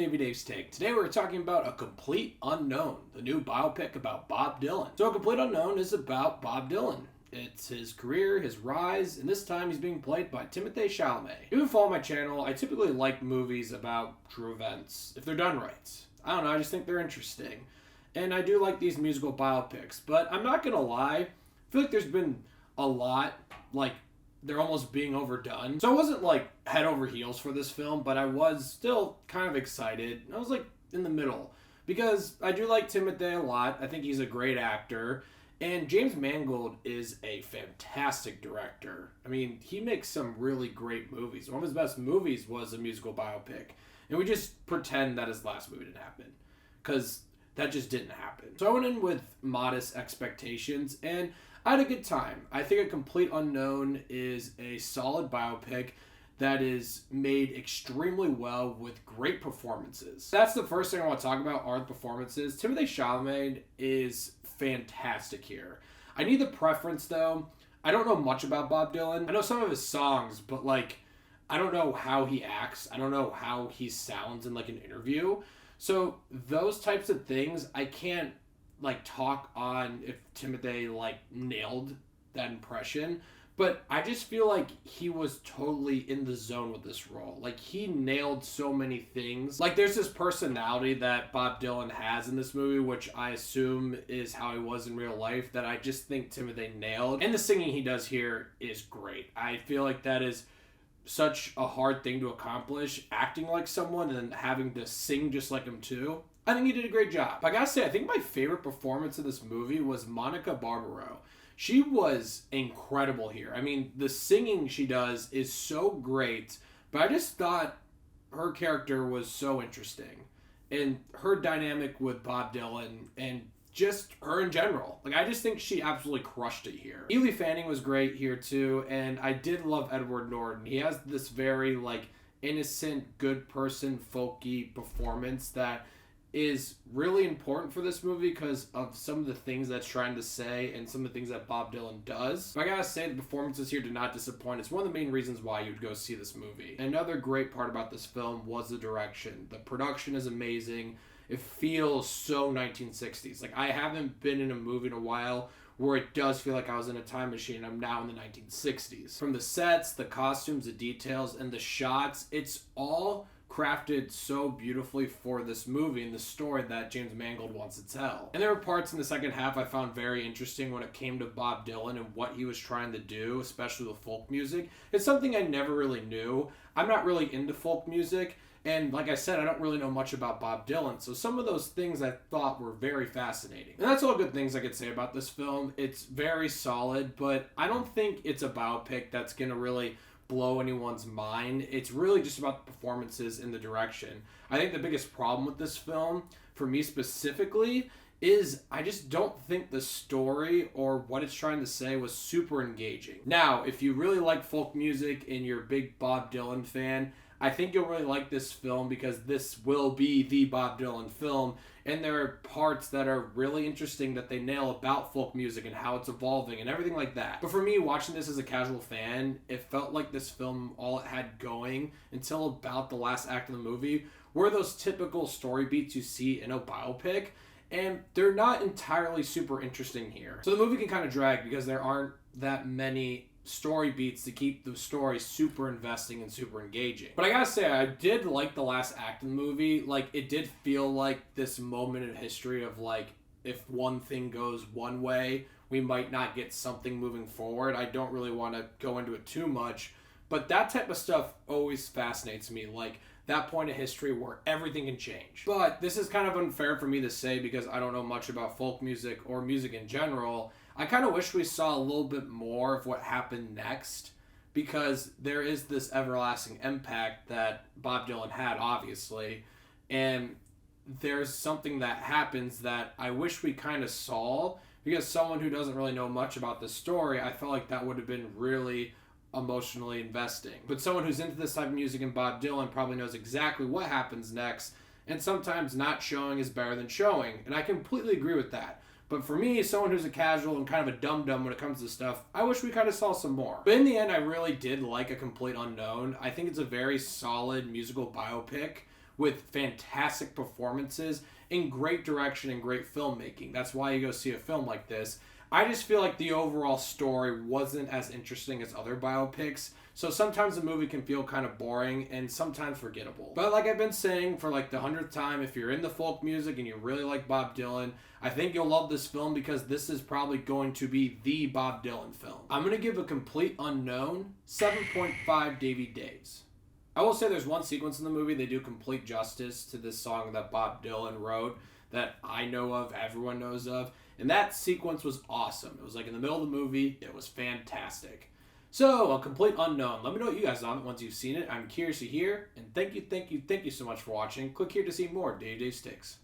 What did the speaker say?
Davey Dave's Take. Today we're talking about A Complete Unknown, the new biopic about Bob Dylan. So A Complete Unknown is about Bob Dylan. It's his career, his rise, and this time he's being played by TIMOTHÉE Chalamet. If you follow my channel, I typically like movies about true events, if they're done right. I don't know, I just think they're interesting. And I do like these musical biopics, but I'm not gonna lie, I feel like there's been a lot, they're almost being overdone. So I wasn't head over heels for this film, but I was still kind of excited. I was in the middle because I do like TIMOTHÉE a lot. I think he's a great actor. And James Mangold is a fantastic director. I mean, he makes some really great movies. One of his best movies was a musical biopic. And we just pretend that his last movie didn't happen, because that just didn't happen. So I went in with modest expectations, and I had a good time. I think A Complete Unknown is a solid biopic that is made extremely well with great performances. That's the first thing I want to talk about are the performances. TIMOTHÉE Chalamet is fantastic here. I need the preference though. I don't know much about Bob Dylan. I know some of his songs, but I don't know how he acts. I don't know how he sounds in an interview. So those types of things, I can't talk on if TIMOTHÉE nailed that impression. But I just feel like he was totally in the zone with this role. He nailed so many things. There's this personality that Bob Dylan has in this movie, which I assume is how he was in real life, that I just think TIMOTHÉE nailed. And the singing he does here is great. I feel like that is such a hard thing to accomplish, acting like someone and having to sing just like him too. I think he did a great job. I gotta say, I think my favorite performance in this movie was Monica Barbaro. She was incredible here. I mean, the singing she does is so great, but I just thought her character was so interesting. And her dynamic with Bob Dylan and just her in general. I just think she absolutely crushed it here. Ely Fanning was great here too, and I did love Edward Norton. He has this very innocent, good person, folky performance that is really important for this movie because of some of the things that's trying to say and some of the things that Bob Dylan does. But I gotta say, the performances here did not disappoint. It's one of the main reasons why you'd go see this movie. Another great part about this film was the direction. The production is amazing. It feels so 1960s. I haven't been in a movie in a while where it does feel like I was in a time machine. I'm now in the 1960s. From the sets, the costumes, the details, and the shots, it's all crafted so beautifully for this movie and the story that James Mangold wants to tell. And there were parts in the second half I found very interesting when it came to Bob Dylan and what he was trying to do, especially with folk music. It's something I never really knew. I'm not really into folk music, and like I said, I don't really know much about Bob Dylan, so some of those things I thought were very fascinating. And that's all good things I could say about this film. It's very solid, but I don't think it's a biopic that's gonna really blow anyone's mind. It's really just about the performances and the direction. I think the biggest problem with this film, for me specifically, is I just don't think the story or what it's trying to say was super engaging. Now, if you really like folk music and you're a big Bob Dylan fan, I think you'll really like this film because this will be the Bob Dylan film, and there are parts that are really interesting that they nail about folk music and how it's evolving and everything like that. But for me, watching this as a casual fan, it felt like this film, all it had going until about the last act of the movie, were those typical story beats you see in a biopic, and they're not entirely super interesting here. So the movie can kind of drag because there aren't that many story beats to keep the story super investing and super engaging. But I gotta say, I did like the last act of the movie. It did feel like this moment in history of if one thing goes one way, we might not get something moving forward. I don't really want to go into it too much, but that type of stuff always fascinates me. That point of history where everything can change. But this is kind of unfair for me to say because I don't know much about folk music or music in general. I kind of wish we saw a little bit more of what happened next because there is this everlasting impact that Bob Dylan had, obviously, and there's something that happens that I wish we kind of saw because someone who doesn't really know much about the story, I felt like that would have been really emotionally investing. But someone who's into this type of music and Bob Dylan probably knows exactly what happens next, and sometimes not showing is better than showing, and I completely agree with that. But for me, someone who's a casual and kind of a dum-dum when it comes to stuff, I wish we kind of saw some more. But in the end, I really did like A Complete Unknown. I think it's a very solid musical biopic with fantastic performances and great direction and great filmmaking. That's why you go see a film like this. I just feel like the overall story wasn't as interesting as other biopics, so sometimes the movie can feel kind of boring and sometimes forgettable. But like I've been saying for like the 100th time, if you're into folk music and you really like Bob Dylan, I think you'll love this film because this is probably going to be the Bob Dylan film. I'm going to give A Complete Unknown 7.5 Davey Days. I will say there's one sequence in the movie they do complete justice to this song that Bob Dylan wrote that I know of, everyone knows of, and that sequence was awesome. It was like in the middle of the movie. It was fantastic. So, A Complete Unknown. Let me know what you guys thought once you've seen it. I'm curious to hear. And thank you so much for watching. Click here to see more Day-to-Day Sticks.